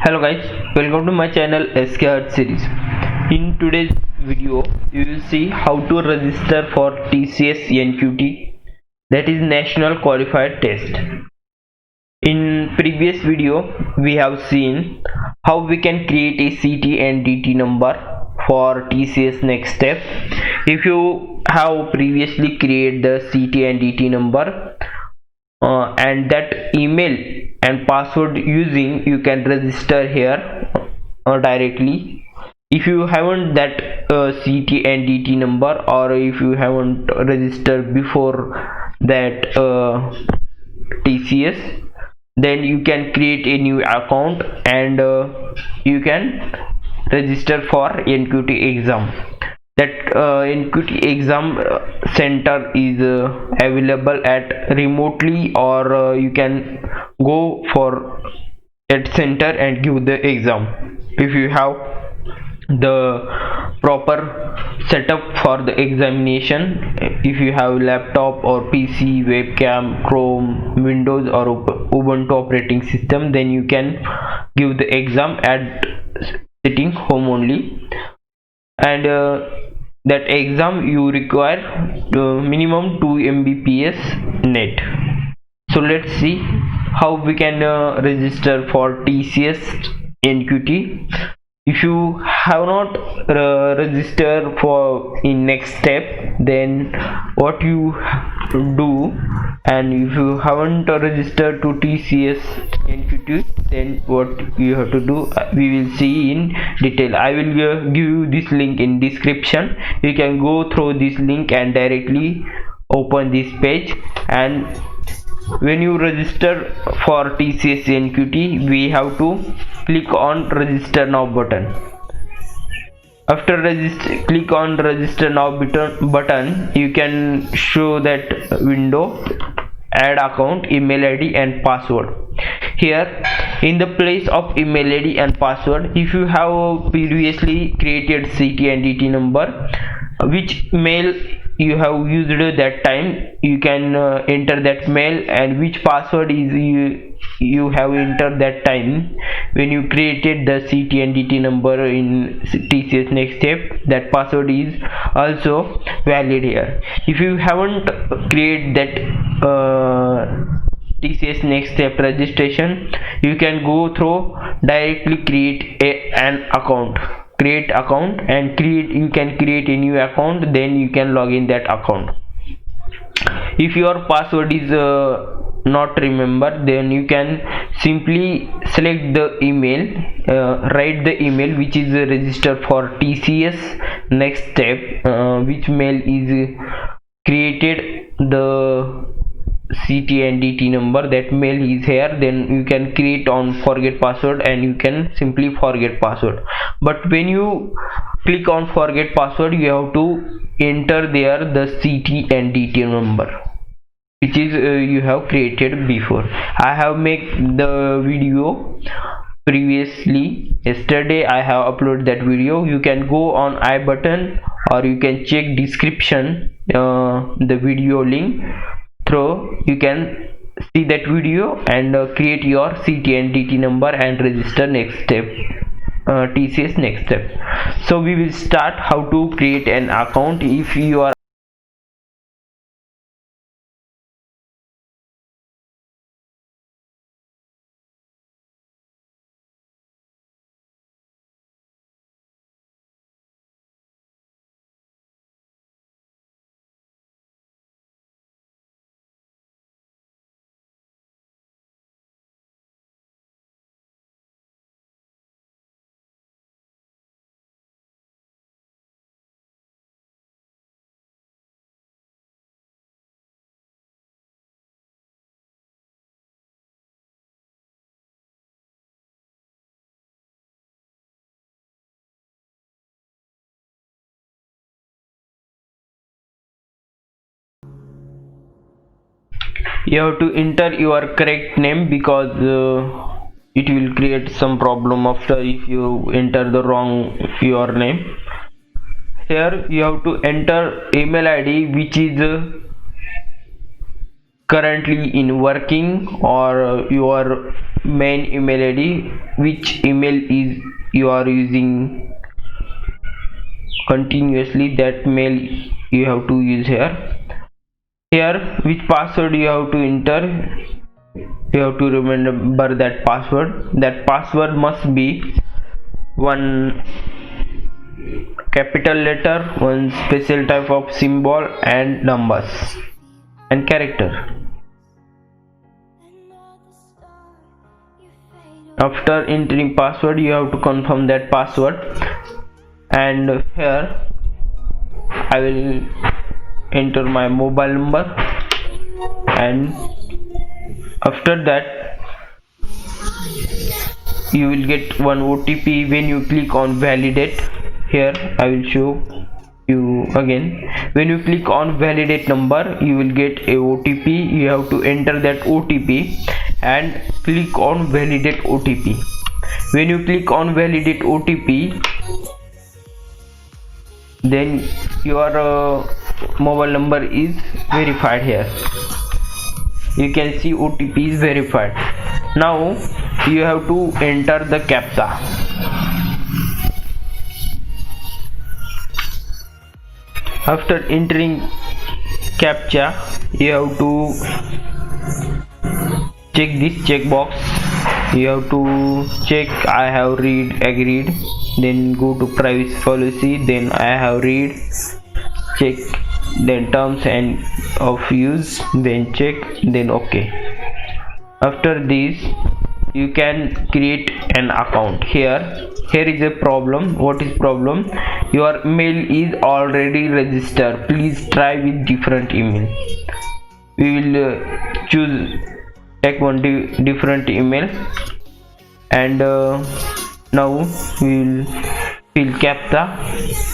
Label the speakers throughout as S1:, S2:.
S1: Hello guys, welcome to my channel SK Art Series. In today's video, you will see how to register for TCS NQT, that is National Qualified Test. In previous video, we have seen how we can create a CT and DT number for TCS next step. If you have previously created the CT and DT number and that email and password using, you can register here directly. If you haven't that CT and DT number, or if you haven't registered before that TCS, then you can create a new account and you can register for NQT exam. That NQT exam center is available at remotely, or you can go for that center and give the exam. If you have the proper setup for the examination, if you have laptop or PC, webcam, Chrome, Windows or Ubuntu operating system, then you can give the exam at sitting home only. And that exam you require minimum 2 Mbps net. So let's see how we can register for TCS NQT. If you have not registered for in next step, then what you do, and if you haven't registered to TCS NQT, then what you have to do, we will see in detail. I will give you this link in description. You can go through this link and directly open this page. And when you register for TCS NQT, we have to click on register now button. After click on register now button, you can show that window, add account, email ID and password. Here in the place of email ID and password, if you have previously created CT and DT number, which mail you have used that time, you can enter that mail, and which password is you have entered that time when you created the CT and DT number in TCS next step, that password is also valid here. If you haven't created that TCS next step registration, you can go through directly create an account, create account, and you can create a new account, then you can log in that account. If your password is not remembered, then you can simply select the email, write the email which is registered for TCS next step, which mail is created the CT and DT number, that mail is here. Then you can create on forget password and you can simply forget password. But when you click on forget password, you have to enter there the CT and DT number which is you have created before. I have made the video previously, yesterday I have uploaded that video. You can go on I button, or you can check description the video link. Through you can see that video and create your CT and DT number and register next step, TCS next step. So we will start how to create an account. If you are you have to enter your correct name, because it will create some problem after if you enter the wrong your name. Here you have to enter email ID which is currently in working, or your main email ID, which email is you are using continuously, that mail you have to use here. Here which password you have to enter, you have to remember that password must be one capital letter, one special type of symbol, and numbers and character. After entering password, you have to confirm that password, and here I will enter my mobile number, and after that you will get one OTP when you click on validate. Here I will show you again. When you click on validate number, you will get a OTP. You have to enter that OTP and click on validate OTP. When you click on validate OTP, then your mobile number is verified. Here you can see OTP is verified. Now you have to enter the CAPTCHA. After entering CAPTCHA, you have to check this checkbox. You have to check I have read, agreed, then go to privacy policy, then I have read, check, then terms and of use, then check, then OK. After this you can create an account. Here is a problem. What is problem? Your mail is already registered. Please try with different email. We will take one different email, and now we will fill CAPTCHA.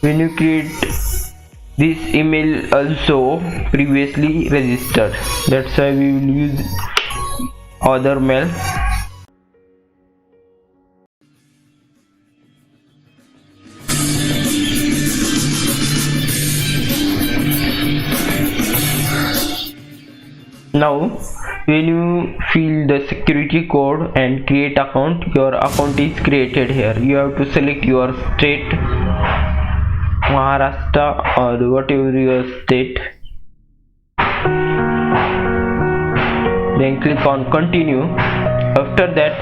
S1: When you create this email also previously registered, that's why we will use other mail. Now when you fill the security code and create account, your account is created. Here you have to select your state, Maharashtra or whatever your state, then click on continue. After that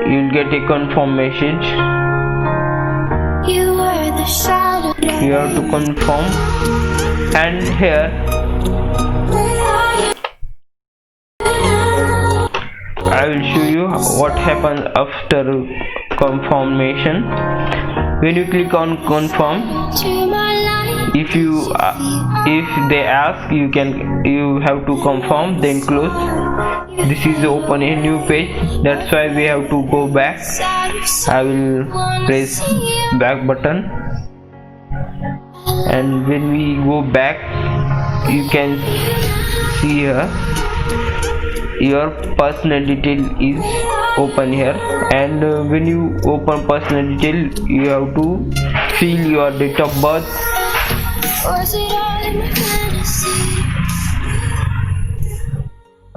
S1: you will get a confirm message. You have to confirm, and here I will show you what happens after confirmation. When you click on confirm, if they ask, you have to confirm, then close. This is open a new page, that's why we have to go back. I will press back button, and when we go back, you can see here your personal detail is open here, and when you open personal detail, you have to fill your date of birth,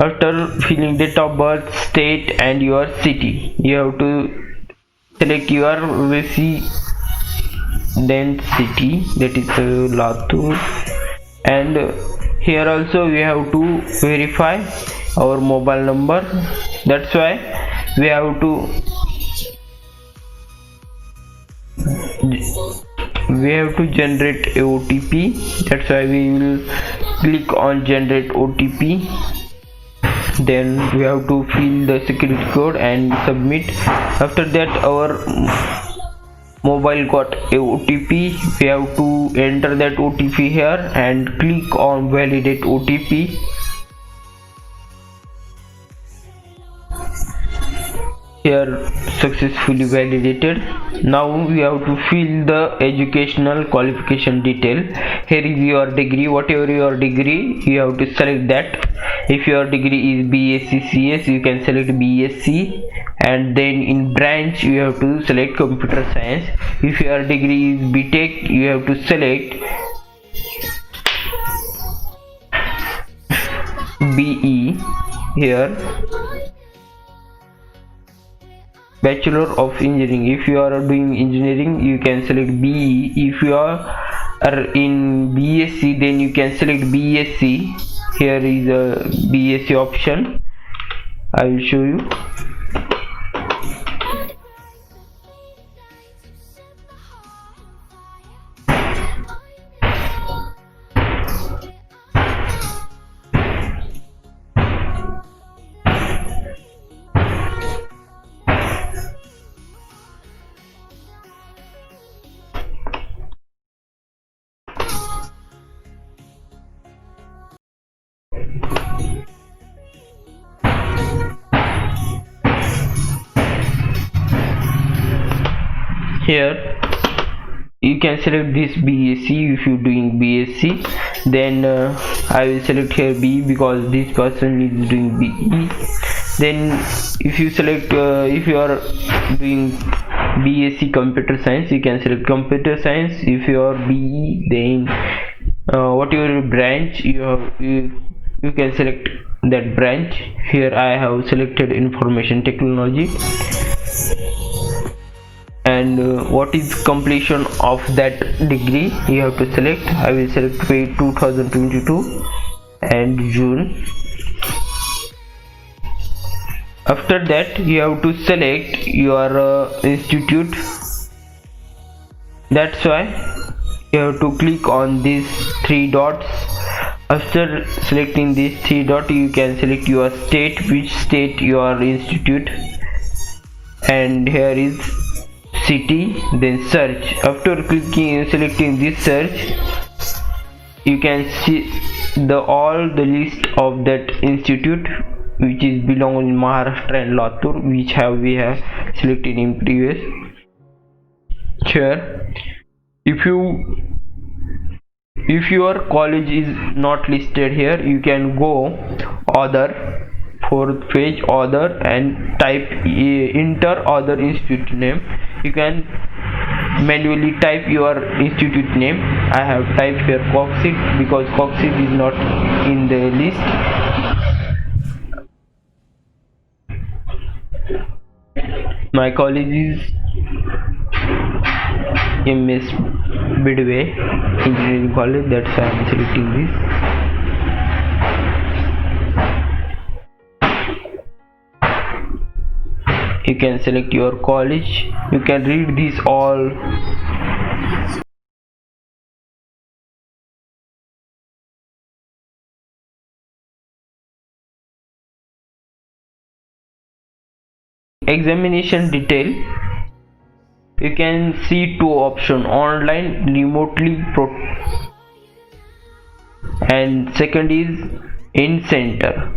S1: after filling date of birth, state and your city, you have to select your resident city, that is Latur, and here also we have to verify our mobile number. That's why we have to generate a OTP. That's why we will click on generate OTP. Then we have to fill the security code and submit. After that our mobile got a OTP. We have to enter that OTP here and click on validate OTP. Here successfully validated. Now we have to fill the educational qualification detail. Here is your degree. Whatever your degree, you have to select that. If your degree is BSc CS, you can select BSc, and then in branch you have to select computer science. If your degree is BTech, you have to select BE here, Bachelor of Engineering. If you are doing engineering, you can select BE. If you are in BSc, then you can select BSc. Here is a BSc option. I will show you. Here you can select this BSc if you're doing BSc. Then I will select here B because this person is doing BE. Then if you select if you are doing BSc computer science, you can select computer science. If you are BE, then whatever branch you can select that branch. Here I have selected information technology, and what is completion of that degree you have to select. I will select May 2022 and June. After that you have to select your institute. That's why you have to click on these three dots. After selecting these three dots, you can select your state, which state your institute, and here is city. Then search. After clicking selecting this search, you can see all the list of that institute which is belong in Maharashtra and Latur, which we have selected in previous. Here if your college is not listed here, you can go other, fourth page other, and type enter other institute name. You can manually type your institute name. I have typed here Coxit because Coxit is not in the list. My college is MS Bidway Engineering College, that's why I am selecting this. You can select your college. You can read this all. Examination detail. You can see two options: online, remotely, and second is in center.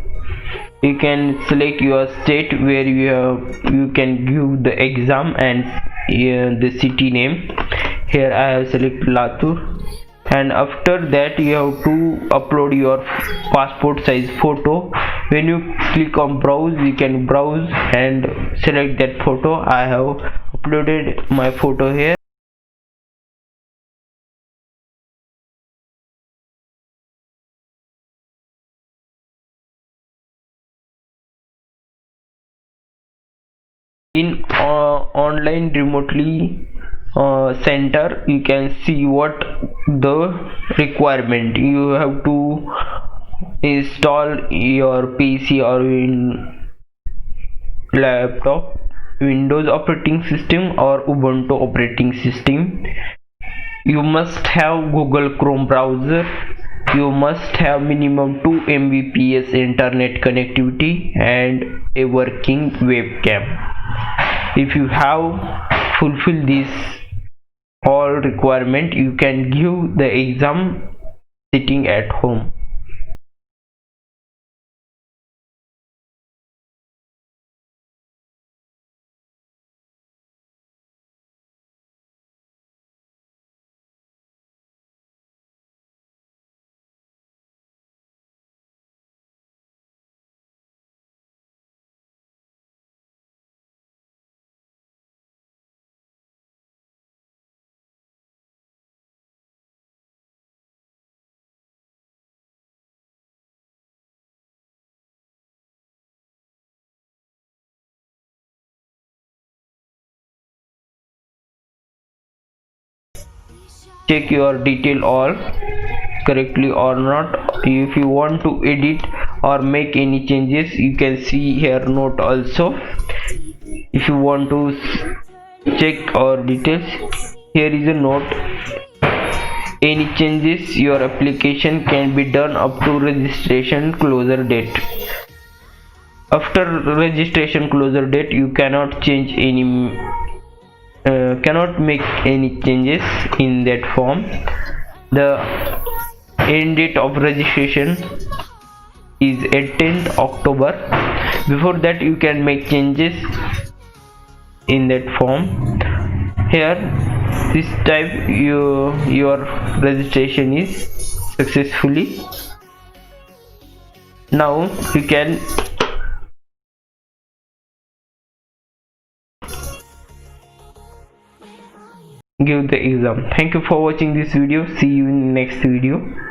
S1: You can select your state where you can give the exam and the city name. Here I have selected Latur, and after that you have to upload your passport size photo. When you click on browse, you can browse and select that photo. I have uploaded my photo here. In online remotely center, you can see what the requirement. You have to install your PC or in laptop Windows operating system or Ubuntu operating system. You must have Google Chrome browser. You must have minimum 2 Mbps internet connectivity and a working webcam. If you have fulfilled this all requirement, you can give the exam sitting at home. check your detail all correctly or not. If you want to edit or make any changes, you can see here note also. If you want to check our details, here is a note. Any changes your application can be done up to registration closure date. After registration closure date, you cannot change any cannot make any changes in that form. The end date of registration is 18th October. Before that you can make changes in that form. Here this time your registration is successfully. Now you can give the exam. Thank you for watching this video. See you in next video.